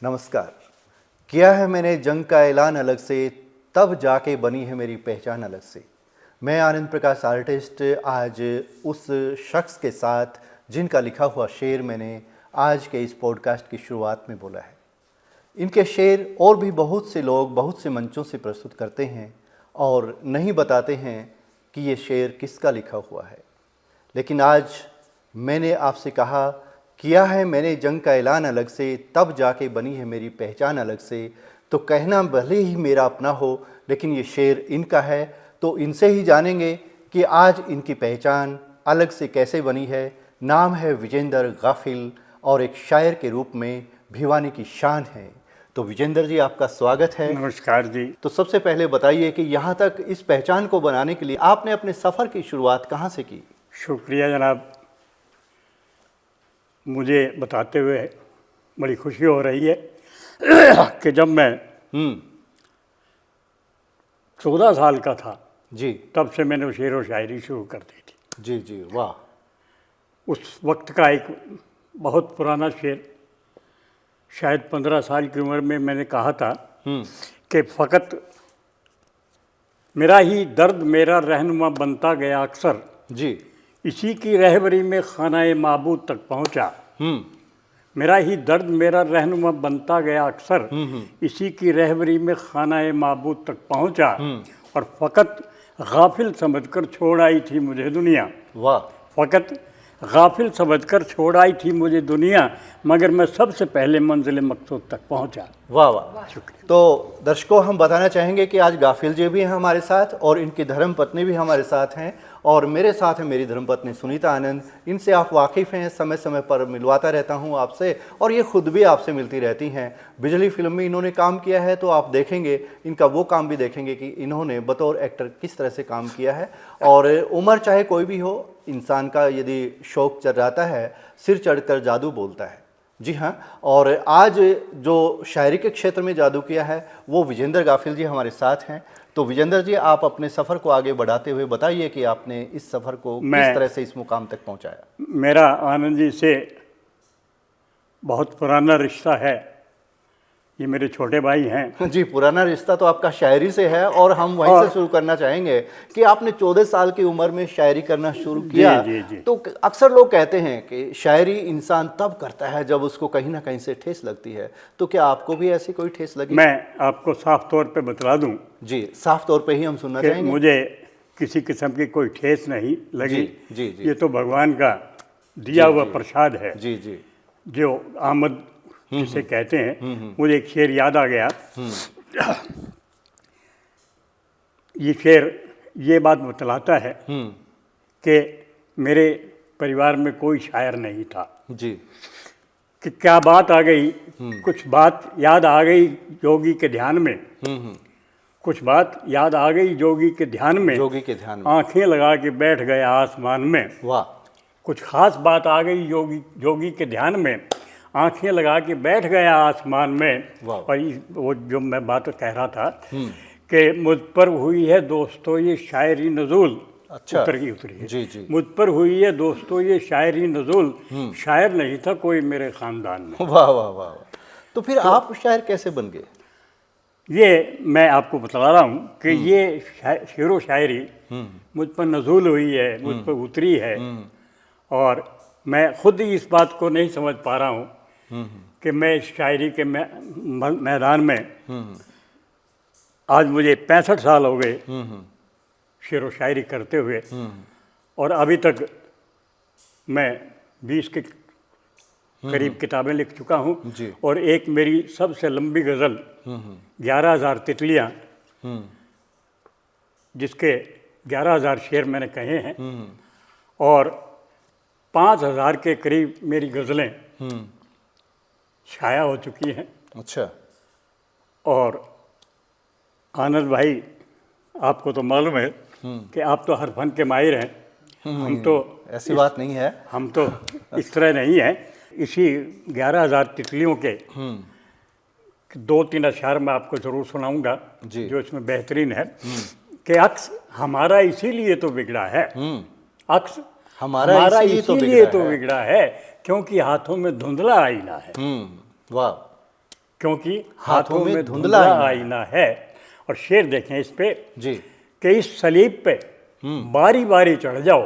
नमस्कार। किया है मैंने जंग का ऐलान अलग से, तब जाके बनी है मेरी पहचान अलग से। मैं आनंद प्रकाश आर्टिस्ट आज उस शख्स के साथ जिनका लिखा हुआ शेर मैंने आज के इस पॉडकास्ट की शुरुआत में बोला है। इनके शेर और भी बहुत से लोग बहुत से मंचों से प्रस्तुत करते हैं और नहीं बताते हैं कि ये शेर किसका लिखा हुआ है, लेकिन आज मैंने आपसे कहा किया है मैंने जंग का ऐलान अलग से, तब जाके बनी है मेरी पहचान अलग से। तो कहना भले ही मेरा अपना हो, लेकिन ये शेर इनका है, तो इनसे ही जानेंगे कि आज इनकी पहचान अलग से कैसे बनी है। नाम है विजेंद्र गाफिल और एक शायर के रूप में भिवानी की शान है। तो विजेंद्र जी, आपका स्वागत है। नमस्कार जी। तो सबसे पहले बताइए कि यहाँ तक इस पहचान को बनाने के लिए आपने अपने सफ़र की शुरुआत कहाँ से की? शुक्रिया जनाब, मुझे बताते हुए बड़ी खुशी हो रही है कि जब मैं 14 साल का था जी तब से मैंने शेर व शायरी शुरू कर दी थी। जी जी, वाह। उस वक्त का एक बहुत पुराना शेर, शायद 15 साल की उम्र में मैंने कहा था कि फ़कत मेरा ही दर्द मेरा रहनुमा बनता गया अक्सर, जी इसी की रहबरी में खाना-ए माबूद तक पहुंचा। मेरा ही दर्द मेरा रहनुमा बनता गया अक्सर, इसी की रहबरी में खाना-ए माबूद तक पहुंचा। और फ़कत गाफिल समझकर छोड़ आई थी मुझे दुनिया। वाह। फ़कत गाफिल समझकर छोड़ आई थी मुझे दुनिया, मगर मैं सबसे पहले मंजिल मकसूद तक पहुंचा। वाह वाह, शुक्रिया। तो दर्शकों, हम बताना चाहेंगे कि आज गाफिल जी भी हैं हमारे साथ और इनकी धर्मपत्नी भी हमारे साथ हैं और मेरे साथ है मेरी धर्मपत्नी सुनीता आनंद। इनसे आप वाकिफ़ हैं, समय समय पर मिलवाता रहता हूं आपसे और ये खुद भी आपसे मिलती रहती हैं। बिजली फिल्म में इन्होंने काम किया है, तो आप देखेंगे इनका वो काम भी देखेंगे कि इन्होंने बतौर एक्टर किस तरह से काम किया है। और उम्र चाहे कोई भी हो, इंसान का यदि शौक चढ़ जाता है, सिर चढ़कर जादू बोलता है। जी हाँ, और आज जो शायरी के क्षेत्र में जादू किया है वो विजेंद्र गाफिल जी हमारे साथ हैं। तो विजेंद्र जी, आप अपने सफ़र को आगे बढ़ाते हुए बताइए कि आपने इस सफ़र को किस तरह से इस मुकाम तक पहुंचाया। मेरा आनंद जी से बहुत पुराना रिश्ता है। ये मेरे छोटे भाई हैं। जी, पुराना रिश्ता तो आपका शायरी से है और हम वहीं से शुरू करना चाहेंगे कि आपने 14 साल की उम्र में शायरी करना शुरू किया। जी। तो अक्सर लोग कहते हैं कि शायरी इंसान तब करता है जब उसको कहीं ना कहीं से ठेस लगती है, तो क्या आपको भी ऐसी कोई ठेस लगी? मैं आपको साफ तौर पे बतला दूं जी, साफ तौर पे ही हम सुनना चाहेंगे। मुझे किसी किस्म की कोई ठेस नहीं लगी। जी जी, ये तो भगवान का दिया हुआ प्रसाद है। जी जी, जो आमद जिसे कहते हैं। मुझे एक शेर याद आ गया। ये शेर ये बात बतलाता है कि मेरे परिवार में कोई शायर नहीं था जी। कि क्या बात आ गई, कुछ बात याद आ गई जोगी के ध्यान में। कुछ बात याद आ गई जोगी के ध्यान में, जोगी के ध्यान में आंखें लगा के बैठ गया आसमान में। वाह। कुछ खास बात आ गई जोगी के ध्यान में, आंखें लगा के बैठ गया आसमान में। और वो जो मैं बात कह रहा था कि मुझ पर हुई है दोस्तों ये शायरी नज़ूल। अच्छा, उतरी है। जी जी। मुझ पर हुई है दोस्तों ये शायरी नज़ूल, शायर नहीं था कोई मेरे ख़ानदान में। वाह वाह वाह। तो फिर आप शायर कैसे बन गए? ये मैं आपको बता रहा हूँ कि ये शेर व शायरी मुझ पर नज़ूल हुई है, मुझ पर उतरी है। और मैं खुद ही इस बात को नहीं समझ पा रहा हूँ कि मैं शायरी के मैदान में आज मुझे 65 साल हो गए शेर व शायरी करते हुए, और अभी तक मैं 20 के करीब किताबें लिख चुका हूँ। और एक मेरी सबसे लंबी गज़ल 11,000 तितलियाँ, जिसके 11,000 शेर मैंने कहे हैं, और 5,000 के करीब मेरी गज़लें छाया हो चुकी हैं। अच्छा। और आनंद भाई, आपको तो मालूम है कि आप तो हर फन के माहिर हैं। हम तो ऐसी बात नहीं है, हम तो इस तरह नहीं है। इसी 11,000 तितलियों के 2-3 अशआर मैं आपको ज़रूर सुनाऊंगा जो इसमें बेहतरीन है कि अक्स हमारा इसीलिए तो बिगड़ा है। अक्स हमारा इसीलिए तो बिगड़ा है क्योंकि हाथों में धुंधला आईना है। वाह। क्योंकि हाथों हाथों में में धुंधला धुंधला आईना आईना है। और शेर देखें इस पे जी। कि इस सलीब पे बारी बारी चढ़ जाओ,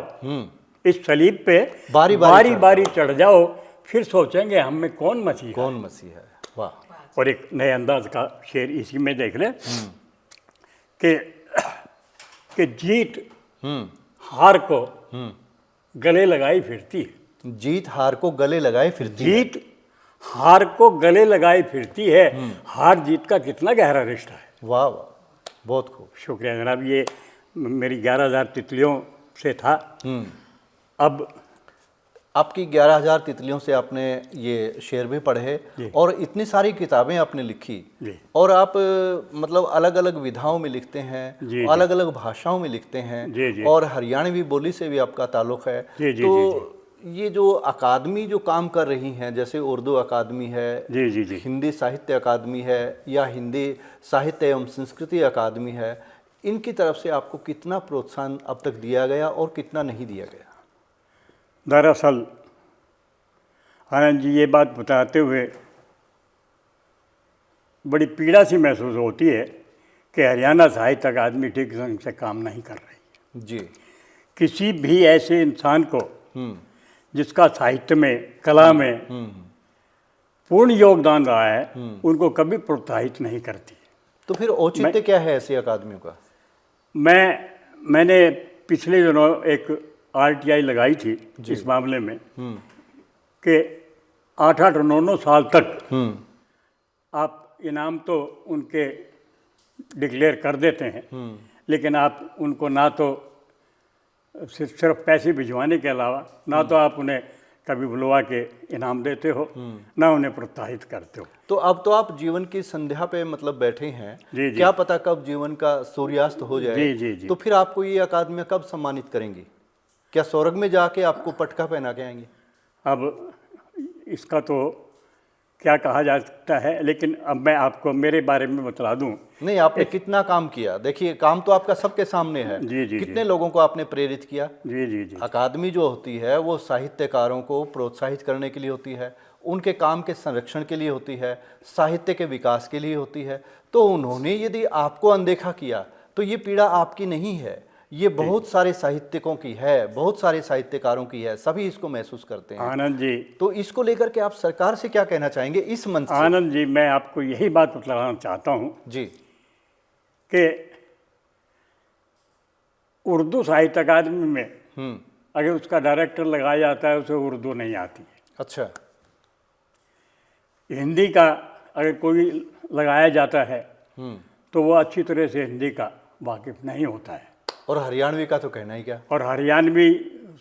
इस सलीब पे बारी-बारी चढ़ बारी चढ़ जाओ, फिर सोचेंगे हम में कौन मसीहा है। कौन मसीह है। वाह। और एक नए अंदाज का शेर इसी में देख लें कि जीत हार को गले लगाई फिरती है। जीत हार को गले लगाए फिरती है। जीत हार को गले लगाई फिरती है। हार जीत का कितना गहरा रिश्ता है। वाह वाह, बहुत खूब। शुक्रिया जनाब। ये मेरी 11,000 तितलियों से था। अब आपकी 11,000 तितलियों से आपने ये शेर भी पढ़े और इतनी सारी किताबें आपने लिखी जी। और आप मतलब अलग अलग विधाओं में लिखते हैं, जी, अलग अलग भाषाओं में लिखते हैं जी, जी। और हरियाणवी बोली से भी आपका ताल्लुक़ है। जी, जी, तो ये जो अकादमी जो काम कर रही हैं, जैसे उर्दू अकादमी है, जी जी जी हिंदी साहित्य अकादमी है या हिंदी साहित्य एवं संस्कृति अकादमी है, इनकी तरफ से आपको कितना प्रोत्साहन अब तक दिया गया और कितना नहीं दिया गया? दरअसल आनंद जी, ये बात बताते हुए बड़ी पीड़ा सी महसूस होती है कि हरियाणा साहित्य अकादमी ठीक ढंग से काम नहीं कर रही। जी। किसी भी ऐसे इंसान को जिसका साहित्य में, कला में पूर्ण योगदान रहा है, उनको कभी प्रोत्साहित नहीं करती। तो फिर औचित्य क्या है ऐसी अकादमियों का? मैंने पिछले दिनों एक RTI लगाई थी इस मामले में कि 8-8 9-9 साल तक आप इनाम तो उनके डिक्लेयर कर देते हैं, लेकिन आप उनको ना तो सिर्फ पैसे भिजवाने के अलावा ना तो आप उन्हें कभी बुलवा के इनाम देते हो, ना उन्हें प्रोत्साहित करते हो। तो अब तो आप जीवन की संध्या पे मतलब बैठे हैं। जी, जी। क्या पता कब जीवन का सूर्यास्त हो जाए। जी, जी, जी। तो फिर आपको ये अकादमियाँ कब सम्मानित करेंगी? क्या स्वर्ग में जाके आपको पटका पहना के आएंगे? अब इसका तो क्या कहा जा सकता है, लेकिन अब मैं आपको मेरे बारे में बता दूं। नहीं, आपने कितना काम किया? देखिए, काम तो आपका सबके सामने है। जी, जी, कितने लोगों को आपने प्रेरित किया? जी जी जी अकादमी जो होती है वो साहित्यकारों को प्रोत्साहित करने के लिए होती है, उनके काम के संरक्षण के लिए होती है, साहित्य के विकास के लिए होती है। तो उन्होंने यदि आपको अनदेखा किया तो ये पीड़ा आपकी नहीं है, ये बहुत सारे साहित्यकों की है, बहुत सारे साहित्यकारों की है, सभी इसको महसूस करते हैं। आनंद जी, तो इसको लेकर के आप सरकार से क्या कहना चाहेंगे इस मंच से? आनंद जी, मैं आपको यही बात बतलाना चाहता हूँ जी। कि उर्दू साहित्य अकादमी में अगर उसका डायरेक्टर लगाया जाता है, उसे उर्दू नहीं आती है। अच्छा। हिंदी का अगर कोई लगाया जाता है तो वो अच्छी तरह से हिंदी का वाकिफ नहीं होता है। और हरियाणवी का तो कहना ही क्या, और हरियाणवी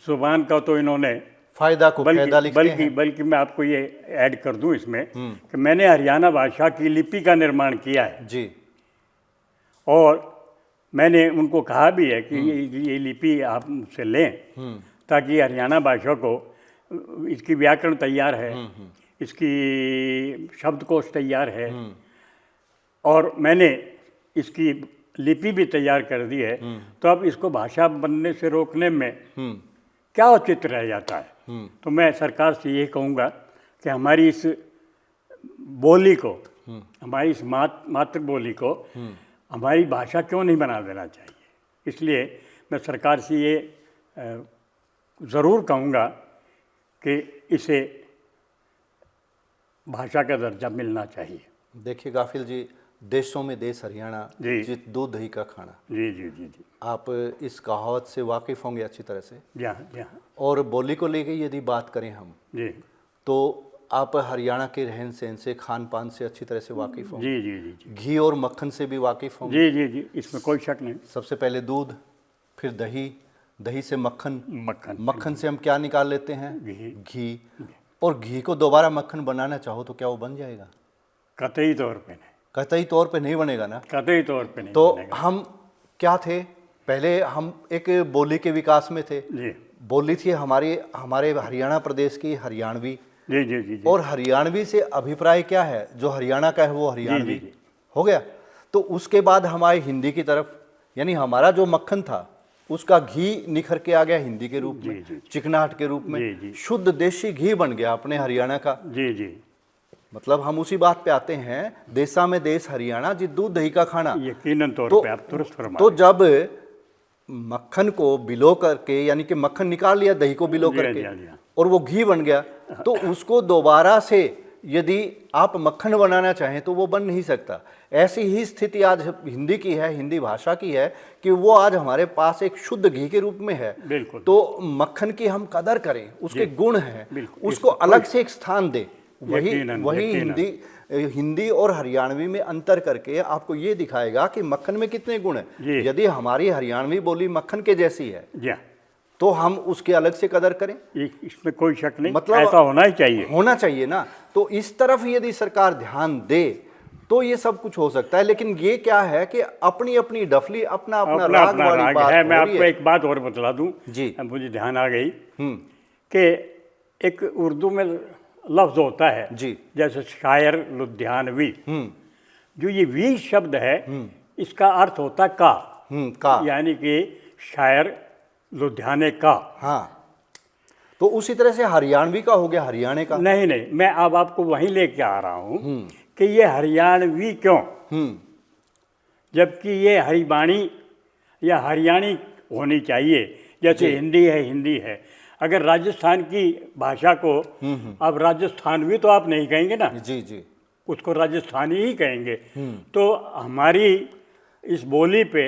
जुबान का तो इन्होंने फायदा को फायदा लिखते हैं। बल्कि मैं आपको ये ऐड कर दूं इसमें कि मैंने हरियाणा भाषा की लिपि का निर्माण किया है जी। और मैंने उनको कहा भी है कि ये लिपि आप मुझसे लें ताकि हरियाणा भाषा को, इसकी व्याकरण तैयार है, इसकी शब्दकोश तैयार है और मैंने इसकी लिपि भी तैयार कर दी है। तो अब इसको भाषा बनने से रोकने में क्या औचित्य रह जाता है? तो मैं सरकार से ये कहूँगा कि हमारी इस बोली को, हमारी इस मातृबोली को हमारी भाषा क्यों नहीं बना देना चाहिए। इसलिए मैं सरकार से ये ज़रूर कहूँगा कि इसे भाषा का दर्जा मिलना चाहिए। देखिए गाफिल जी, देशों में देश हरियाणा, जी। जित दूध दही का खाना। जी जी जी जी आप इस कहावत से वाकिफ़ होंगे अच्छी तरह से। जहाँ जहाँ और बोली को लेकर यदि बात करें हम, जी तो आप हरियाणा के रहन सहन से, खान पान से अच्छी तरह से वाकिफ़ होंगे। जी जी जी घी और मक्खन से भी वाकिफ़ होंगे। जी जी जी इसमें कोई शक नहीं। सबसे पहले दूध, फिर दही, दही से मक्खन, मक्खन, मक्खन से हम क्या निकाल लेते हैं? घी। घी। और घी को दोबारा मक्खन बनाना चाहो तो क्या वो बन जाएगा? कतई तौर पे नहीं, कतई तौर पे नहीं बनेगा ना। कतई तौर पे नहीं तो बनेगा। हम क्या थे? पहले हम एक बोली के विकास में थे। जी बोली थी हमारे हरियाणा प्रदेश की हरियाणवी। जी जी जी जी और हरियाणवी से अभिप्राय क्या है? जो हरियाणा का है वो हरियाणवी जी, जी। हो गया। तो उसके बाद हम आए हिंदी की तरफ, यानी हमारा जो मक्खन था उसका घी निखर के आ गया हिंदी के रूप में, जी, जी। चिकनाहट के रूप में। जी, जी। शुद्ध देशी घी बन गया अपने हरियाणा का। जी जी मतलब हम उसी बात पे आते हैं, देसा में देश हरियाणा जी, दूध दही का खाना। यकीनन तौर तो- पे आप दुरुस्त फरमा तो रहे जब मक्खन को बिलो करके, यानी कि मक्खन निकाल लिया दही को बिलो जी हाँ, करके, जी हाँ, जी हाँ। और वो घी बन गया, तो उसको दोबारा से यदि आप मक्खन बनाना चाहें तो वो बन नहीं सकता। ऐसी ही स्थिति आज हिंदी की है, हिंदी भाषा की है, कि वो आज हमारे पास एक शुद्ध घी के रूप में है। बिल्कुल। तो मक्खन की हम कदर करें, उसके गुण हैं, बिल्कुल। उसको अलग से एक स्थान दें। वही यकीनन, वही यकीनन। हिंदी और हरियाणवी में अंतर करके आपको ये दिखाएगा कि मक्खन में कितने गुण जी। हैं। यदि हमारी हरियाणवी बोली मक्खन के जैसी है जी हाँ, तो हम उसके अलग से कदर करें, इसमें कोई शक नहीं, मतलब ऐसा होना ही चाहिए। होना चाहिए ना। तो इस तरफ यदि सरकार ध्यान दे तो ये सब कुछ हो सकता है। लेकिन ये क्या है कि अपनी अपनी डफली, अपना अपना अपना राग अपना वाली राग बात है। हो मैं रही आपको है। एक बात और बतला दूं, जी। अब मुझे ध्यान आ गई हम्म, कि एक उर्दू में लफ्ज होता है जी। जैसे शायर लुधियानवी, हम्म, जो ये वी शब्द है इसका अर्थ होता है का, का, यानी कि शायर लुधियाने का। हाँ। तो उसी तरह से हरियाणवी का हो गया हरियाणे का। नहीं नहीं, मैं अब आपको वहीं लेके आ रहा हूँ कि ये हरियाणवी क्यों, हम्म, जबकि ये हरिबाणी या हरियाणी होनी चाहिए। जैसे हिंदी है, हिंदी है। अगर राजस्थान की भाषा को अब राजस्थानवी तो आप नहीं कहेंगे ना, जी जी, उसको राजस्थानी ही कहेंगे। तो हमारी इस बोली पे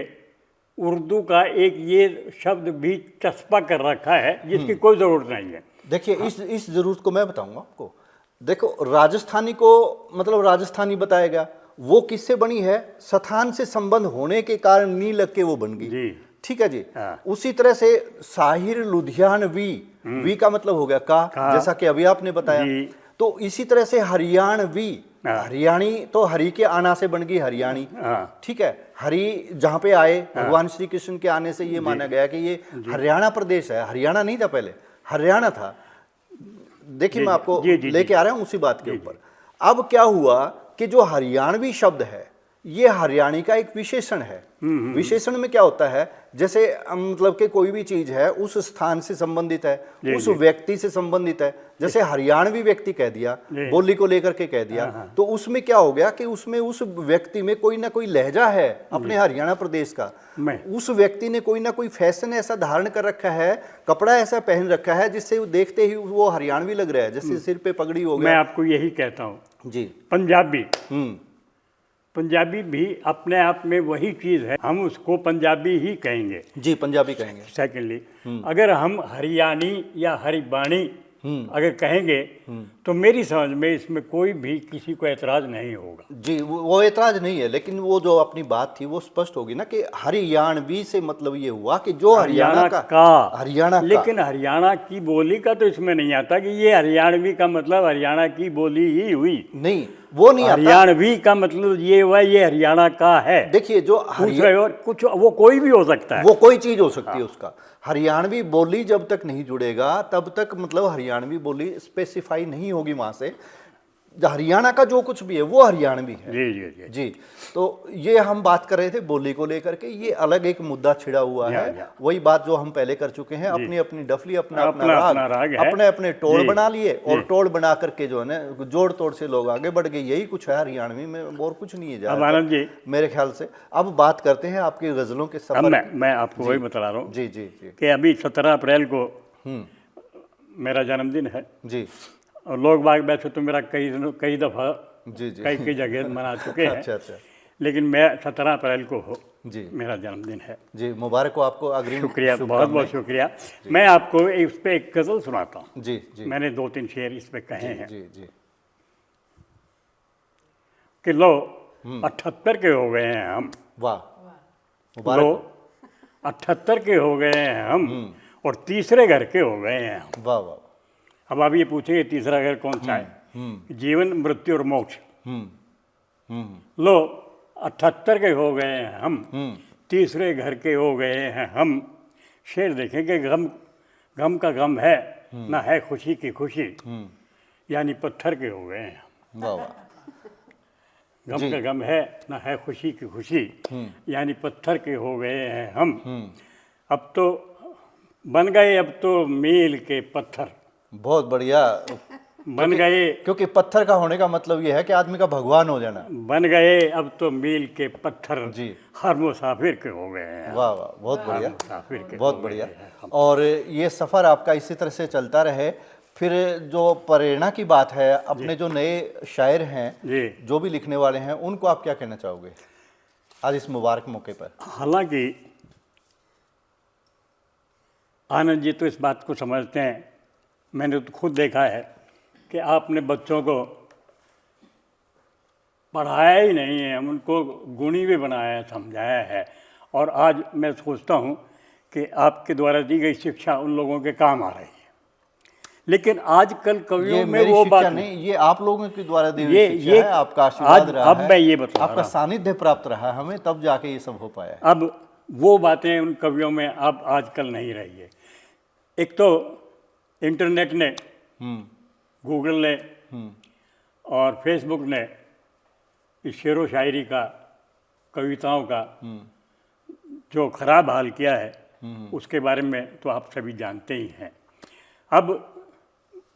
उर्दू का एक ये शब्द भी चस्पा कर रखा है जिसकी कोई ज़रूरत नहीं है। देखिए इस जरूरत को मैं बताऊंगा आपको। देखो, राजस्थानी को मतलब राजस्थानी बताया गया, वो किससे बनी है? स्थान से संबंध होने के कारण नी लग के वो बन गई। जी। ठीक है जी। हाँ। उसी तरह से साहिर लुधियानवी, वी का मतलब हो गया का, जैसा कि अभी आपने बताया। जी। तो इसी तरह से हरियाणवी, हाँ। हरियाणी तो हरि के आना से बन गई हरियाणी। हाँ। ठीक है, हरि जहाँ पे आए भगवान श्री कृष्ण के आने से ये माना गया कि ये हरियाणा प्रदेश है। हरियाणा नहीं था पहले, हरियाणा था। देखिए मैं आपको लेके आ रहा हूँ उसी बात के ऊपर। अब क्या हुआ कि जो हरियाणवी शब्द है ये हरियाणी का एक विशेषण है। विशेषण में क्या होता है, जैसे मतलब कि कोई भी चीज है उस स्थान से संबंधित है, उस व्यक्ति से संबंधित है। जैसे हरियाणवी व्यक्ति कह दिया, बोली को लेकर के कह दिया, तो उसमें क्या हो गया कि उसमें उस व्यक्ति में कोई ना कोई लहजा है अपने हरियाणा प्रदेश का। उस व्यक्ति ने कोई ना कोई फैशन ऐसा धारण कर रखा है, कपड़ा ऐसा पहन रखा है जिससे वो देखते ही वो हरियाणवी लग रहा है। जैसे सिर पे पगड़ी हो गया। मैं आपको यही कहता हूँ जी। पंजाबी, पंजाबी भी अपने आप में वही चीज़ है, हम उसको पंजाबी ही कहेंगे। जी, पंजाबी कहेंगे। सेकेंडली, अगर हम हरियाणी या हरिबाणी अगर कहेंगे तो मेरी समझ में इसमें कोई भी किसी को एतराज़ नहीं होगा। जी, वो एतराज नहीं है, लेकिन वो जो अपनी बात थी वो स्पष्ट होगी ना कि हरियाणवी से मतलब ये हुआ कि जो हरियाणा का, हरियाणा का। लेकिन हरियाणा की बोली का तो इसमें नहीं आता कि ये हरियाणवी का मतलब हरियाणा की बोली ही हुई। नहीं, वो नहीं आता। हरियाणवी का मतलब ये हुआ ये हरियाणा का है। देखिए जो और कुछ वो कोई भी हो सकता है, वो कोई चीज हो सकती है उसका। हरियाणवी बोली जब तक नहीं जुड़ेगा तब तक मतलब हरियाणवी बोली स्पेसिफाई नहीं होगी वहां से। हरियाणा का जो कुछ भी है वो हरियाणवी है। जी जी जी जी। तो ये हम बात कर रहे थे बोली को लेकर के, ये अलग एक मुद्दा छिड़ा हुआ है। वही बात जो हम पहले कर चुके हैं, अपनी अपनी डफली, अपना अपना राग, अपने अपने टोल बना लिए, और टोल बना करके जो है ना जोड़ तोड़ से लोग आगे बढ़ गए। यही कुछ है हरियाणवी में, और कुछ नहीं है अब आनंद जी मेरे ख्याल से। अब बात करते हैं आपकी गजलों के सफर। मैं आपको वही बता रहा हूँ जी जी जी कि अभी 17 अप्रैल को मेरा जन्मदिन है, जी। और लोग बाग वैसे तो मेरा कई दफ़ा जी जी कई जगह मना चुके हैं। अच्छा अच्छा। लेकिन मैं 17 अप्रैल को जी मेरा जन्मदिन है। जी, मुबारक हो आपको। अग्रिम शुक्रिया, बहुत बहुत शुक्रिया। मैं आपको इस पे एक गज़ल सुनाता हूँ। जी जी। मैंने 2-3 शेर इस पे कहे हैं जी जी कि लो 78 के हो गए हैं हम, वाह, मुबारक लो हो। 78 के हो गए हैं हम, और तीसरे घर के हो गए हैं हम। वाह वाह। अब आप ये पूछेंगे तीसरा घर कौन सा है? जीवन, मृत्यु और मोक्ष। लो 78 के हो गए हैं हम, तीसरे घर के हो गए हैं हम। शेर देखेंगे, गम का गम है ना है खुशी की खुशी, यानी पत्थर के हो गए हैं। वाह वाह। गम का गम है ना है खुशी की खुशी, यानी पत्थर के हो गए हैं हम। अब तो बन गए अब तो मील के पत्थर। बहुत बढ़िया, बन गए, क्योंकि पत्थर का होने का मतलब ये है कि आदमी का भगवान हो जाना। बन गए अब तो मील के पत्थर जी। हर मुसाफिर के हो गए हैं। वाह वाह, बहुत हर बढ़िया, मुसाफिर के बहुत हो बढ़िया। गए हैं हम। और ये सफ़र आपका इसी तरह से चलता रहे। फिर जो प्रेरणा की बात है, अपने जो नए शायर हैं, जी, जो भी लिखने वाले हैं, उनको आप क्या कहना चाहोगे आज इस मुबारक मौके पर? हालांकि आनंद जी तो इस बात को समझते हैं, मैंने तो खुद देखा है कि आपने बच्चों को पढ़ाया ही नहीं है, उनको गुणी भी बनाया है, समझाया है। और आज मैं सोचता हूँ कि आपके द्वारा दी गई शिक्षा उन लोगों के काम आ रही है। लेकिन आजकल कवियों ये में मेरी वो शिक्षा बात नहीं, ये आप लोगों के द्वारा दी हुई ये शिक्षा ये है, आपका आशीर्वाद आज रहा अब है, मैं ये बता आपका रहा हूँ। सानिध्य प्राप्त रहा है हमें, तब जाके ये सब हो पाया है। अब वो बातें उन कवियों में अब आजकल नहीं रही है। एक तो इंटरनेट ने, गूगल ने और फेसबुक ने इस शेरो शायरी का, कविताओं का जो खराब हाल किया है, उसके बारे में तो आप सभी जानते ही हैं। अब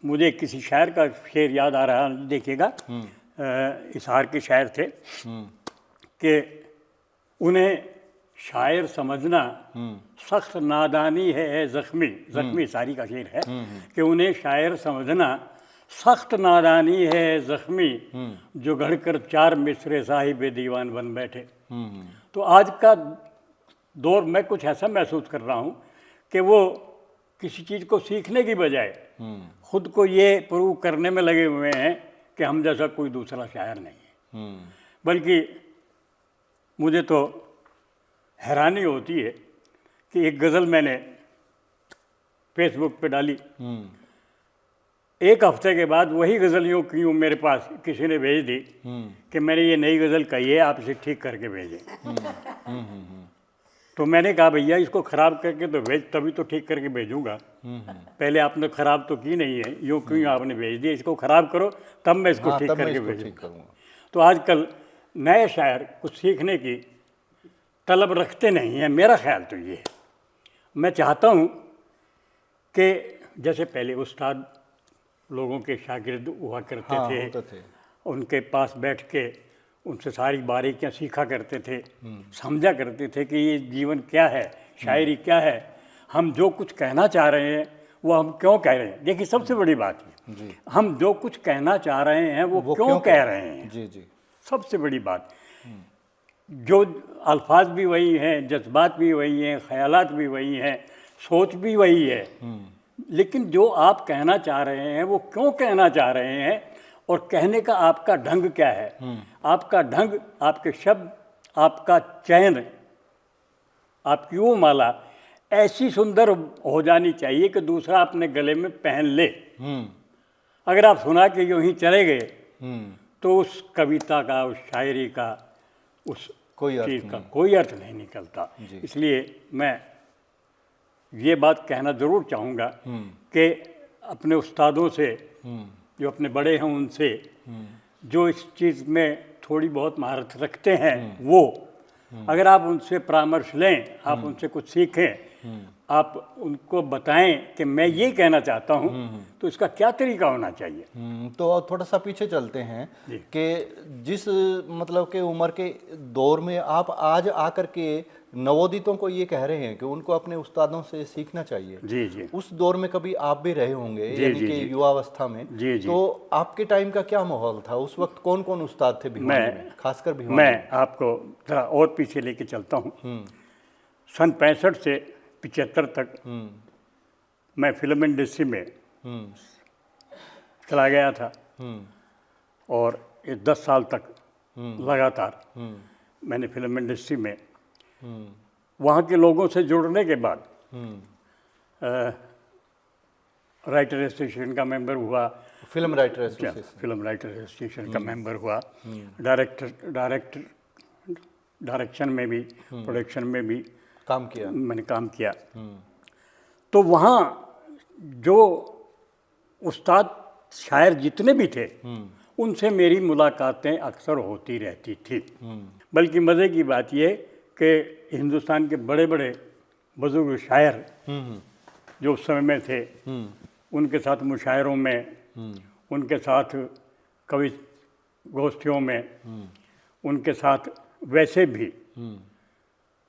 मुझे किसी शायर का शेर याद आ रहा है, देखिएगा, इशार के शायर थे कि उन्हें शायर समझना सख्त नादानी है ज़ख्मी, ज़ख्मी सारी का शेर है कि उन्हें शायर समझना सख्त नादानी है ज़ख्मी, जो घड़कर चार मिसरे साहिब दीवान बन बैठे। तो आज का दौर में कुछ ऐसा महसूस कर रहा हूँ कि वो किसी चीज़ को सीखने की बजाय खुद को ये प्रूव करने में लगे हुए हैं कि हम जैसा कोई दूसरा शायर नहीं है। बल्कि मुझे तो हैरानी होती है कि एक गज़ल मैंने फेसबुक पे डाली, एक हफ्ते के बाद वही गज़ल यूँ की यूँ मेरे पास किसी ने भेज दी कि मैंने ये नई गज़ल कही है, आप इसे ठीक करके भेजें। तो मैंने कहा भैया इसको ख़राब करके तो भेज, तभी तो ठीक करके भेजूँगा। पहले आपने ख़राब तो की नहीं है, यूँ क्यों आपने भेज दिया, इसको ख़राब करो तब मैं इसको ठीक करके भेजूँगा। तो आजकल नए शायर कुछ सीखने की तलब रखते नहीं हैं, मेरा ख्याल तो ये है। मैं चाहता हूँ कि जैसे पहले उस्ताद लोगों के शागिर्द हुआ करते थे, उनके पास बैठ के उनसे सारी बारीकियाँ सीखा करते थे, समझा करते थे कि ये जीवन क्या है, शायरी क्या है, हम जो कुछ कहना चाह रहे हैं वो हम क्यों कह रहे हैं। देखिए सबसे बड़ी बात है, हम जो कुछ कहना चाह रहे हैं वो क्यों कह रहे हैं। जी जी, सबसे सबसे बड़ी बात, जो अल्फाज भी वही हैं, जज्बात भी वही हैं, ख्यालात भी वही हैं, सोच भी वही है, लेकिन जो आप कहना चाह रहे हैं वो क्यों कहना चाह रहे हैं और कहने का आपका ढंग क्या है। आपका ढंग, आपके शब्द, आपका चयन, आपकी वो माला ऐसी सुंदर हो जानी चाहिए कि दूसरा अपने गले में पहन ले। अगर आप सुना के यूँ ही चले गए तो उस कविता का, उस शायरी का, उस चीज़ का कोई अर्थ नहीं निकलता। इसलिए मैं ये बात कहना ज़रूर चाहूँगा कि अपने उस्तादों से, जो अपने बड़े हैं उनसे, जो इस चीज़ में थोड़ी बहुत महारत रखते हैं, वो अगर आप उनसे परामर्श लें, आप उनसे कुछ सीखें, आप उनको बताएं कि मैं ये कहना चाहता हूँ, तो इसका क्या तरीका होना चाहिए। तो थोड़ा सा पीछे चलते हैं कि जिस मतलब के उम्र के दौर में आप आज आकर के नवोदितों को ये कह रहे हैं कि उनको अपने उस्तादों से सीखना चाहिए, जी जी, उस दौर में कभी आप भी रहे होंगे, यानी कि युवावस्था में। जी जी, तो आपके टाइम का क्या माहौल था उस वक्त, कौन कौन उस्ताद थे भिवानी में, खासकर भिवानी मैं में? आपको जरा और पीछे लेके चलता हूँ। सन 65 से 75 तक मैं फिल्म इंडस्ट्री में चला गया था और ये 10 साल तक लगातार मैंने फिल्म इंडस्ट्री में, वहाँ के लोगों से जुड़ने के बाद राइटर एसोसिएशन का मेंबर हुआ, film writer association, film writer association का मेंबर हुआ, डायरेक्शन में भी, प्रोडक्शन में भी काम किया, मैंने काम किया। तो वहाँ जो उस्ताद शायर जितने भी थे, उनसे मेरी मुलाकातें अक्सर होती रहती थी। बल्कि मज़े की बात यह कि हिंदुस्तान के बड़े बड़े बुजुर्ग शायर जो उस समय में थे, उनके साथ मुशायरों में उनके साथ कवि गोष्ठियों में, उनके साथ वैसे भी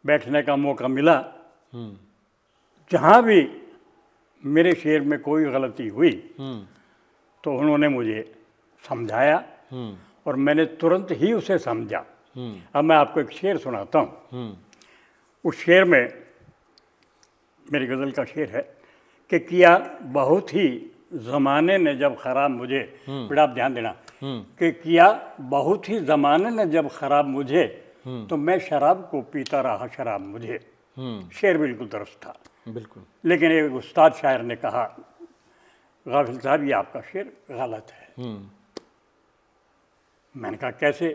बैठने का मौका मिला। जहाँ भी मेरे शेर में कोई गलती हुई तो उन्होंने मुझे समझाया और मैंने तुरंत ही उसे समझा। अब मैं आपको एक शेर सुनाता हूँ। उस शेर में, मेरी गज़ल का शेर है कि किया बहुत ही ज़माने ने जब ख़राब मुझे, बेटा आप ध्यान देना, कि किया बहुत ही ज़माने ने जब ख़राब मुझे, तो मैं शराब को पीता रहा शराब मुझे। शेर बिल्कुल दुरुस्त था, बिल्कुल। लेकिन एक उस्ताद शायर ने कहा, गाफिल साहब ये आपका शेर गलत है। मैंने कहा कैसे?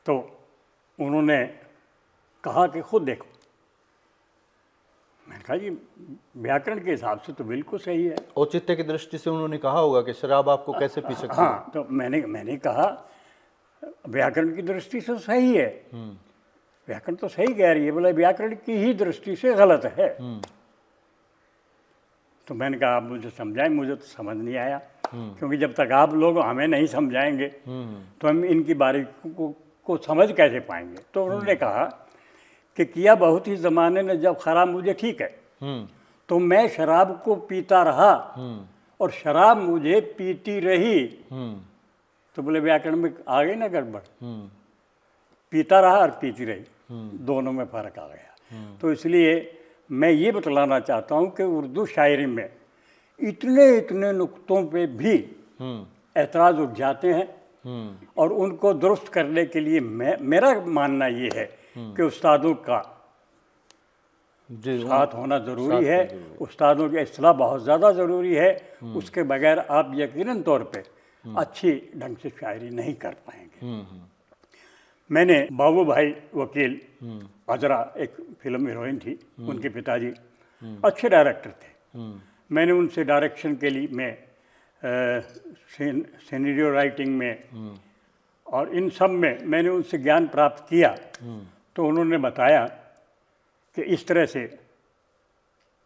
तो उन्होंने कहा कि खुद देखो। मैंने कहा जी व्याकरण के हिसाब से तो बिल्कुल सही है। औचित्य की दृष्टि से उन्होंने कहा होगा कि शराब आपको कैसे पी सकती है। हाँ, तो मैंने कहा व्याकरण की दृष्टि से सही है, व्याकरण तो सही कह रही है, बोले व्याकरण की ही दृष्टि से गलत है। तो मैंने कहा आप मुझे समझाएं, मुझे तो समझ नहीं आया, क्योंकि जब तक आप लोग हमें नहीं समझाएंगे तो हम इनकी बारीकी को समझ कैसे पाएंगे। तो उन्होंने कहा कि किया बहुत ही ज़माने ने जब ख़राब मुझे, ठीक है, तो मैं शराब को पीता रहा और शराब मुझे पीती रही। तो बोले व्याकरण में आ गई ना गड़बड़, पीता रहा और पीती रही, दोनों में फ़र्क आ गया। तो इसलिए मैं ये बतलाना चाहता हूँ कि उर्दू शायरी में इतने इतने नुक्तों पे भी एतराज़ उठ जाते हैं और उनको दुरुस्त करने के लिए मेरा मानना ये है कि उस्तादों का साथ होना ज़रूरी है, उस्तादों की इस्लाह बहुत ज़्यादा ज़रूरी है। उसके बगैर आप यकीनन तौर पे अच्छी ढंग से शायरी नहीं कर पाएंगे। मैंने बाबू भाई वकील अजरा, एक फिल्म हीरोइन थी, उनके पिताजी अच्छे डायरेक्टर थे। मैंने उनसे डायरेक्शन के लिए मैं सिनेरियो राइटिंग में और इन सब में मैंने उनसे ज्ञान प्राप्त किया। तो उन्होंने बताया कि इस तरह से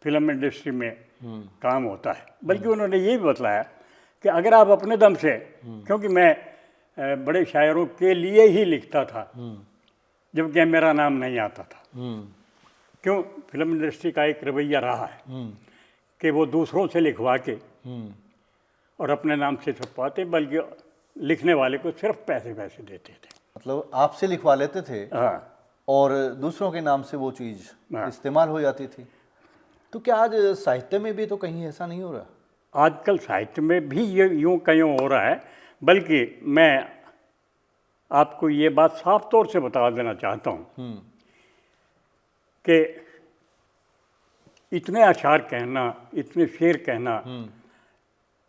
फिल्म इंडस्ट्री में काम होता है। बल्कि उन्होंने ये भी बतलाया कि अगर आप अपने दम से, क्योंकि मैं बड़े शायरों के लिए ही लिखता था जबकि मेरा नाम नहीं आता था, क्यों, फिल्म इंडस्ट्री का एक रवैया रहा है कि वो दूसरों से लिखवा के और अपने नाम से छपवाते, बल्कि लिखने वाले को सिर्फ पैसे देते थे। मतलब आपसे लिखवा लेते थे हाँ, और दूसरों के नाम से वो चीज़ इस्तेमाल हो जाती थी। तो क्या आज साहित्य में भी तो कहीं ऐसा नहीं हो रहा? आजकल साहित्य में भी ये यूँ कहीं हो रहा है। बल्कि मैं आपको ये बात साफ तौर से बता देना चाहता हूँ कि इतने अशार कहना, इतने शेर कहना,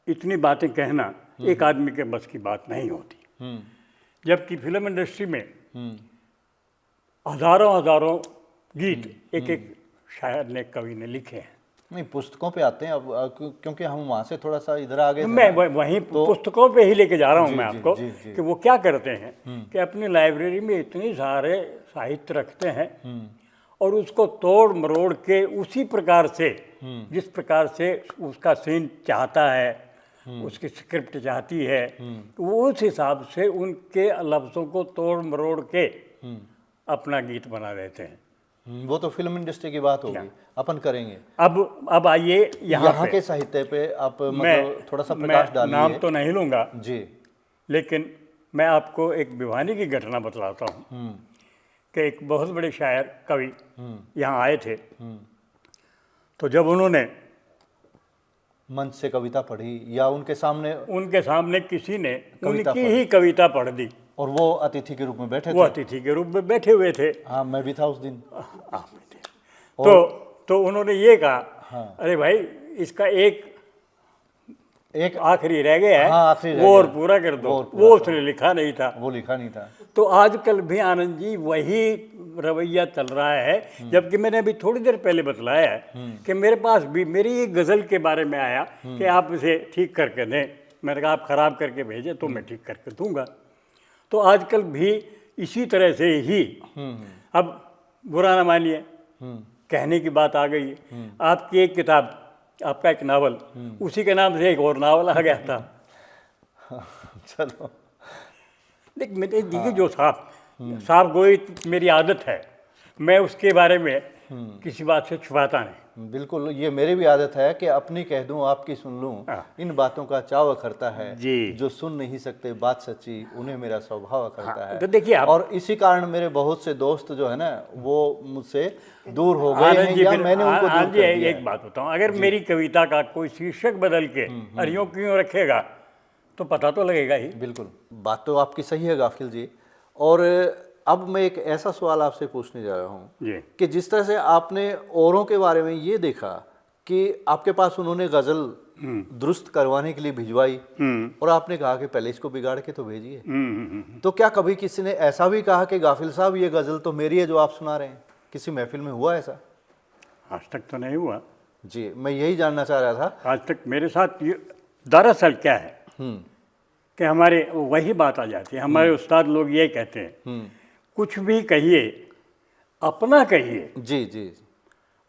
इतनी बातें कहना एक आदमी के बस की बात नहीं होती। जबकि फिल्म इंडस्ट्री में हजारों गीत एक एक शायर ने, कवि ने लिखे हैं। नहीं, पुस्तकों पे आते हैं अब, क्योंकि हम वहाँ से थोड़ा सा इधर आ गए थे मैं ना। वहीं पुस्तकों पे ही लेके जा रहा हूँ मैं जी, आपको जी, जी। कि वो क्या करते हैं कि अपनी लाइब्रेरी में इतने सारे साहित्य रखते हैं और उसको तोड़ मरोड़ के उसी प्रकार से, जिस प्रकार से उसका सीन चाहता है, उसकी स्क्रिप्ट चाहती है, वो उस हिसाब से उनके लफ्ज़ों को तोड़ मरोड़ के अपना गीत बना देते हैं। वो तो फिल्म इंडस्ट्री की बात होगी, अपन करेंगे। अब आइए यहाँ के साहित्य पे आप मतलब थोड़ा सा प्रकाश डालिए। नाम तो नहीं लूँगा जी, लेकिन मैं आपको एक भिवानी की घटना बतलाता हूँ कि एक बहुत बड़े शायर, कवि यहाँ आए थे। तो जब उन्होंने मंच से कविता पढ़ी या उनके सामने किसी ने कविता उनकी ही कविता पढ़ दी, और वो अतिथि के रूप में बैठे वो थे। अतिथि के रूप में बैठे हुए थे। हाँ, मैं भी था उस दिन। आप भी थे। तो उन्होंने ये कहा, अरे भाई इसका एक आखिरी रह गया है, हाँ, आखिरी रह वो और गया। पूरा कर दो। वो उसने लिखा नहीं था। वो लिखा नहीं था। तो आजकल भी आनंद जी वही रवैया चल रहा है। जबकि मैंने अभी थोड़ी देर पहले बतलाया है कि मेरे पास भी मेरी एक गज़ल के बारे में आया कि आप इसे ठीक करके दें। मैंने कहा आप ख़राब करके भेजें तो मैं ठीक करके दूंगा। तो आजकल भी इसी तरह से ही, अब बुरा ना मानिए, कहने की बात आ गई है। आपकी एक किताब, आपका एक नावल, उसी के नाम से एक और नावल आ गया था। चलो। देख मेरे देखिए जो साफ गोई मेरी आदत है, मैं उसके बारे में किसी बात से छुपाता नहीं। बिल्कुल, ये मेरी भी आदत है कि अपनी कह दूं आपकी सुन लूं, हाँ। इन बातों का चाव करता है। जी। जो सुन नहीं सकते बात सच्ची, उन्हें मेरा स्वभाव करता है। तो देखिए और इसी कारण मेरे बहुत से दोस्त जो है ना वो मुझसे दूर हो गए आनंद हैं जी, या फिर मैंने उनको दूर आनंद जी कर दिया एक है। बात बताऊं, अगर मेरी कविता का कोई शीर्षक बदल के अरियों क्यों रखेगा तो पता तो लगेगा ही। बिल्कुल, बात तो आपकी सही है गाफिल जी। और अब मैं एक ऐसा सवाल आपसे पूछने जा रहा हूँ जी। कि जिस तरह से आपने औरों के बारे में ये देखा कि आपके पास उन्होंने गज़ल दुरुस्त करवाने के लिए भिजवाई और आपने कहा कि पहले इसको बिगाड़ के तो भेजिए, तो क्या कभी किसी ने ऐसा भी कहा कि गाफिल साहब ये गज़ल तो मेरी है जो आप सुना रहे हैं? किसी महफिल में हुआ ऐसा? आज तक तो नहीं हुआ। जी, मैं यही जानना चाह रहा था। आज तक मेरे साथ ये दरअसल क्या है कि हमारे वही बात आ जाती है, हमारे उस्ताद लोग ये कहते हैं कुछ भी कहिए अपना कहिए, जी जी।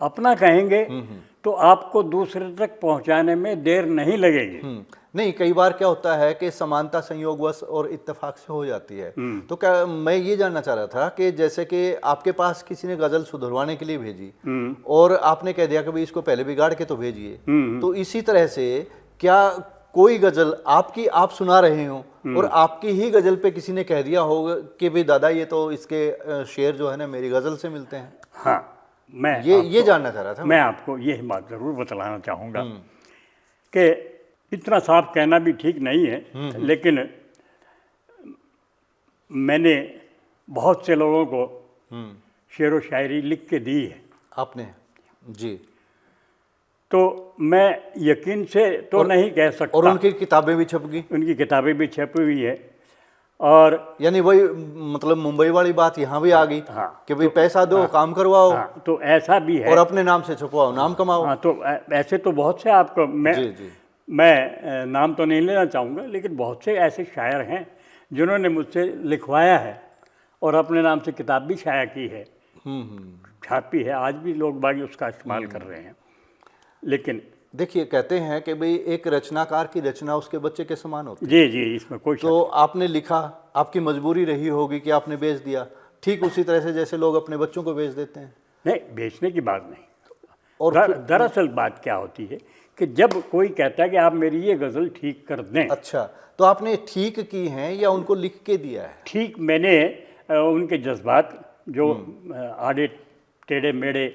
अपना कहेंगे तो आपको दूसरे तक पहुंचाने में देर नहीं लगेगी। नहीं, कई बार क्या होता है कि समानता संयोगवश और इत्तेफाक से हो जाती है। तो क्या मैं ये जानना चाह रहा था कि जैसे कि आपके पास किसी ने गज़ल सुधरवाने के लिए भेजी और आपने कह दिया कि भाई इसको पहले बिगाड़ के तो भेजिए, तो इसी तरह से क्या कोई गज़ल आपकी आप सुना रहे हो और आपकी ही गज़ल पे किसी ने कह दिया होगा कि भाई दादा ये तो इसके शेर जो है ना मेरी गज़ल से मिलते हैं? हाँ, मैं ये जानना चाह रहा था मैं आपको यही बात ज़रूर बतलाना चाहूँगा कि इतना साफ कहना भी ठीक नहीं है, लेकिन मैंने बहुत से लोगों को शेर व शायरी लिख के दी है। आपने? जी। तो मैं यकीन से तो नहीं कह सकता। और उनकी किताबें भी छप गई? उनकी किताबें भी छपी हुई है। और यानी वही मतलब मुंबई वाली बात यहाँ भी आ गई। हाँ, कि भाई पैसा दो, काम करवाओ। हाँ, तो ऐसा भी है और अपने नाम से छपवाओ, नाम कमाओ। हाँ, तो ऐसे तो बहुत से आपको जी। मैं नाम तो नहीं लेना चाहूँगा, लेकिन बहुत से ऐसे शायर हैं जिन्होंने मुझसे लिखवाया है और अपने नाम से किताब भी शाया की है, छापी है। आज भी लोग बागी उसका इस्तेमाल कर रहे हैं। लेकिन देखिए, कहते हैं कि भाई एक रचनाकार की रचना उसके बच्चे के समान होती है। जी जी, इसमें कोई तो आपने लिखा, आपकी मजबूरी रही होगी कि आपने बेच दिया, ठीक उसी तरह से जैसे लोग अपने बच्चों को बेच देते हैं। नहीं, बेचने की बात नहीं। और दरअसल बात क्या होती है कि जब कोई कहता है कि आप मेरी ये गज़ल ठीक कर दें। अच्छा, तो आपने ठीक की हैं या उनको लिख के दिया है? ठीक मैंने उनके जज्बात जो आड़े टेढ़े मेढ़े